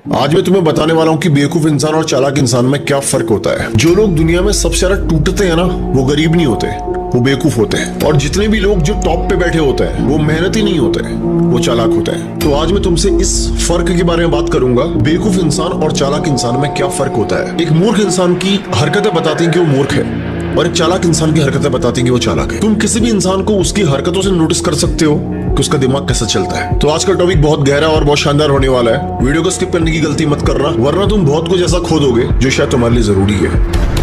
आज मैं तुम्हें बताने वाला हूँ कि बेवकूफ इंसान और चालाक इंसान में क्या फर्क होता है। जो लोग दुनिया में सबसे ज्यादा टूटते हैं ना, वो गरीब नहीं होते, वो बेवकूफ होते हैं। और जितने भी लोग जो टॉप पे बैठे होते हैं वो मेहनती नहीं होते, वो चालाक होते हैं। तो आज मैं तुमसे इस फर्क के बारे में बात करूंगा, बेवकूफ इंसान और चालाक इंसान में क्या फर्क होता है। एक मूर्ख इंसान की हरकतें बताती हैं कि वो मूर्ख है, और एक चालाक इंसान की हरकतें बताती हैं कि वो चालाक है। तुम किसी भी इंसान को उसकी हरकतों से नोटिस कर सकते हो कि उसका दिमाग कैसे चलता है। तो आज का टॉपिक बहुत गहरा और बहुत शानदार होने वाला है। वीडियो को स्किप करने की गलती मत करना, वरना तुम बहुत कुछ ऐसा खो दोगे जो शायद तुम्हारे लिए जरूरी है।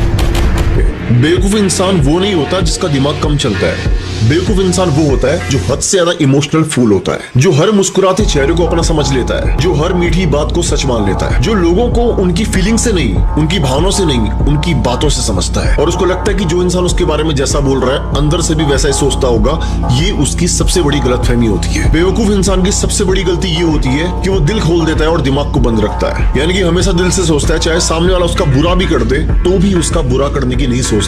बेवकूफ इंसान वो नहीं होता जिसका दिमाग कम चलता है। बेवकूफ इंसान वो होता है जो हद से ज्यादा इमोशनल फूल होता है, जो हर मुस्कुराते चेहरे को अपना समझ लेता है, जो हर मीठी बात को सच मान लेता है, जो लोगों को उनकी फीलिंग से नहीं, उनकी भावनाओं से नहीं, उनकी बातों से समझता है। और उसको लगता है कि जो इंसान उसके बारे में जैसा बोल रहा है अंदर से भी वैसा ही सोचता होगा। ये उसकी सबसे बड़ी गलतफहमी होती है। बेवकूफ इंसान की सबसे बड़ी गलती ये होती है कि वो दिल खोल देता है और दिमाग को बंद रखता है। यानी कि हमेशा दिल से सोचता है, चाहे सामने वाला उसका बुरा भी कर दे तो भी उसका बुरा करने की नहीं सोचता।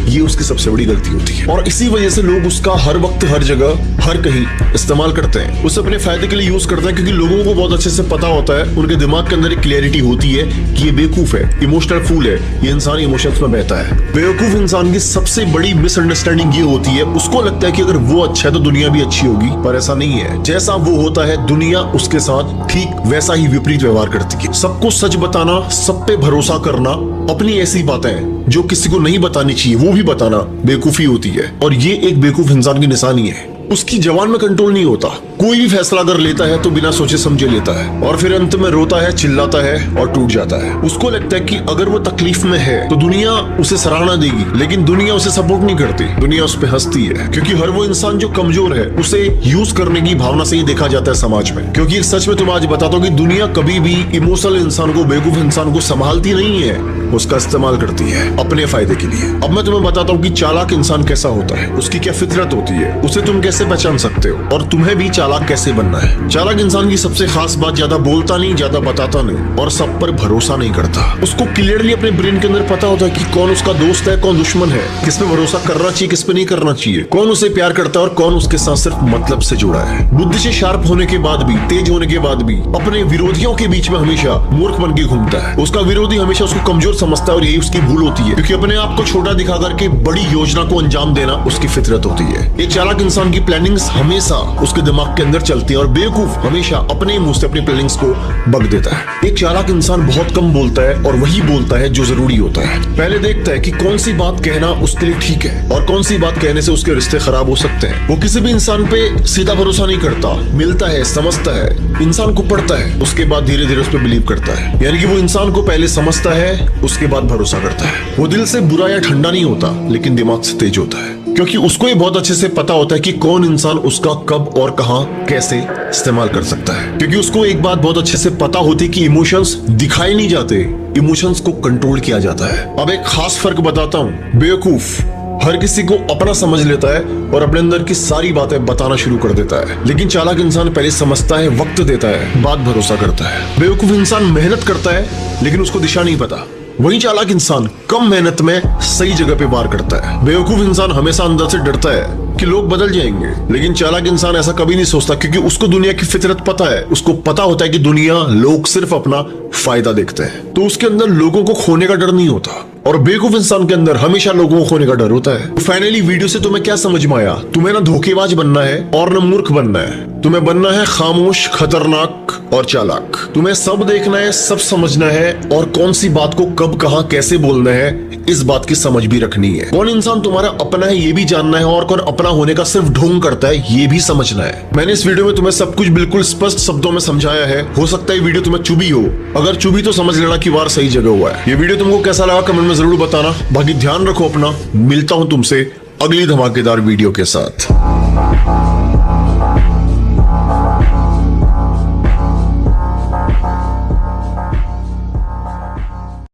ये उसकी सबसे बड़ी गलती होती है, और इसी वजह से लोग उसका हर वक्त, हर जगह, हर कहीं इस्तेमाल करते हैं। उसे अपने फायदे के लिए यूज करते हैं, क्योंकि लोगों को बहुत अच्छे से पता होता है, उनके दिमाग के अंदर एक क्लैरिटी होती है कि ये बेवकूफ है, इमोशनल फूल है, ये इंसान इमोशंस में बहता है। बेवकूफ इंसान की सबसे बड़ी मिसअंडरस्टैंडिंग ये होती है, उसको लगता है कि अगर वो अच्छा है तो दुनिया भी अच्छी होगी, पर ऐसा नहीं है। जैसा वो होता है दुनिया उसके साथ ठीक वैसा ही विपरीत व्यवहार करती है। सबको सच बताना, सब पे भरोसा करना, अपनी ऐसी बातें जो किसी को नहीं बतानी चाहिए वो भी बताना बेवकूफी होती है। और ये एक बेवकूफ इंसान की निशानी है। उसकी जबान में कंट्रोल नहीं होता। कोई भी फैसला अगर लेता है तो बिना सोचे समझे लेता है, और फिर अंत में रोता है, चिल्लाता है और टूट जाता है। उसको लगता है कि अगर वो तकलीफ में है तो दुनिया उसे सराहना देगी, लेकिन दुनिया उसे सपोर्ट नहीं करती, दुनिया उस पर हंसती है। क्योंकि हर वो इंसान जो कमजोर है उसे यूज करने की भावना से ही देखा जाता है समाज में। क्योंकि एक सच में तुम आज बताता हूँ कि दुनिया कभी भी इमोशनल इंसान को, बेवकूफ इंसान को संभालती नहीं है, उसका इस्तेमाल करती है अपने फायदे के लिए। अब मैं तुम्हें बताता हूँ कि चालाक इंसान कैसा होता है, उसकी क्या फितरत होती है, उसे तुम कैसे पहचान सकते हो, और तुम्हें भी चालाक कैसे बनना है। चालाक इंसान की सबसे खास बात, ज्यादा बोलता नहीं, ज्यादा बताता नहीं, और सब पर भरोसा नहीं करता। उसको क्लियरली अपने ब्रेन के अंदर पता होता है कि कौन उसका दोस्त है, कौन दुश्मन है, किस पे भरोसा करना चाहिए, किस पे नहीं करना चाहिए, कौन उसे प्यार करता है और कौन उसके साथ सिर्फ मतलब से जुड़ा है। बुद्धि से शार्प होने के बाद भी, तेज होने के बाद भी अपने विरोधियों के बीच में हमेशा मूर्ख बन के घूमता है। उसका विरोधी हमेशा उसको कमजोर समझता है, और यही उसकी भूल होती है, क्योंकि अपने आप को छोटा दिखा करके बड़ी योजना को अंजाम देना उसकी फितरत होती है। एक चालाक इंसान की प्लानिंग्स हमेशा उसके दिमाग के अंदर चलती है, और बेवकूफ हमेशा अपने मुंह से अपनी प्लानिंग्स को बक देता है। एक चालाक इंसान बहुत कम बोलता है, और वही बोलता है जो जरूरी होता है। पहले देखता है कि कौन सी बात कहना उसके लिए ठीक है, और कौन सी बात कहने से उसके रिश्ते खराब हो सकते हैं। वो किसी भी इंसान पे सीधा भरोसा नहीं करता, मिलता है, समझता है, इंसान को पढ़ता है, उसके बाद धीरे धीरे उस पर बिलीव करता है। यानी कि वो इंसान को पहले समझता है, उसके बाद भरोसा करता है। वो दिल से बुरा या ठंडा नहीं होता, लेकिन दिमाग से तेज होता है, क्योंकि उसको ये बहुत अच्छे से पता होता है कि कौन इंसान उसका कब और कहां कैसे इस्तेमाल कर सकता है। क्योंकि उसको एक बात बहुत अच्छे से पता होती है कि इमोशंस दिखाए नहीं जाते, इमोशंस को कंट्रोल किया जाता है। अब एक खास फर्क बताता हूँ। बेवकूफ हर किसी को अपना समझ लेता है और अपने अंदर की सारी बातें बताना शुरू कर देता है, लेकिन चालाक इंसान पहले समझता है, वक्त देता है, बाद भरोसा करता है। बेवकूफ इंसान मेहनत करता है, लेकिन उसको दिशा नहीं पता। वही चालाक इंसान कम मेहनत में सही जगह पे वार करता है। बेवकूफ इंसान हमेशा अंदर से डरता है कि लोग बदल जाएंगे, लेकिन चालाक इंसान ऐसा कभी नहीं सोचता, क्योंकि उसको दुनिया की फितरत पता है। उसको पता होता है कि दुनिया, लोग सिर्फ अपना फायदा देखते हैं, तो उसके अंदर लोगों को खोने का डर नहीं होता। और बेवकूफ इंसान के अंदर हमेशा लोगों को खोने का डर होता है। फाइनली वीडियो से तुम्हें क्या समझ में आया? तुम्हें ना धोखेबाज बनना है और न मूर्ख बनना है, तुम्हें बनना है खामोश, खतरनाक और चालाक। तुम्हें सब देखना है, सब समझना है, और कौन सी बात को कब, कहां, कैसे बोलना है, इस बात की समझ भी रखनी है। कौन इंसान तुम्हारा अपना है ये भी जानना है, और कौन अपना होने का सिर्फ ढोंग करता है ये भी समझना है। मैंने इस वीडियो में तुम्हें सब कुछ बिल्कुल स्पष्ट शब्दों में समझाया है। हो सकता है वीडियो तुम्हें चुभी हो, अगर चुभी तो समझ लेना कि वार सही जगह हुआ है। ये वीडियो तुमको कैसा लगा कमेंट में जरूर बताना। बाकी ध्यान रखो अपना। मिलता हूं तुमसे अगली धमाकेदार वीडियो के साथ।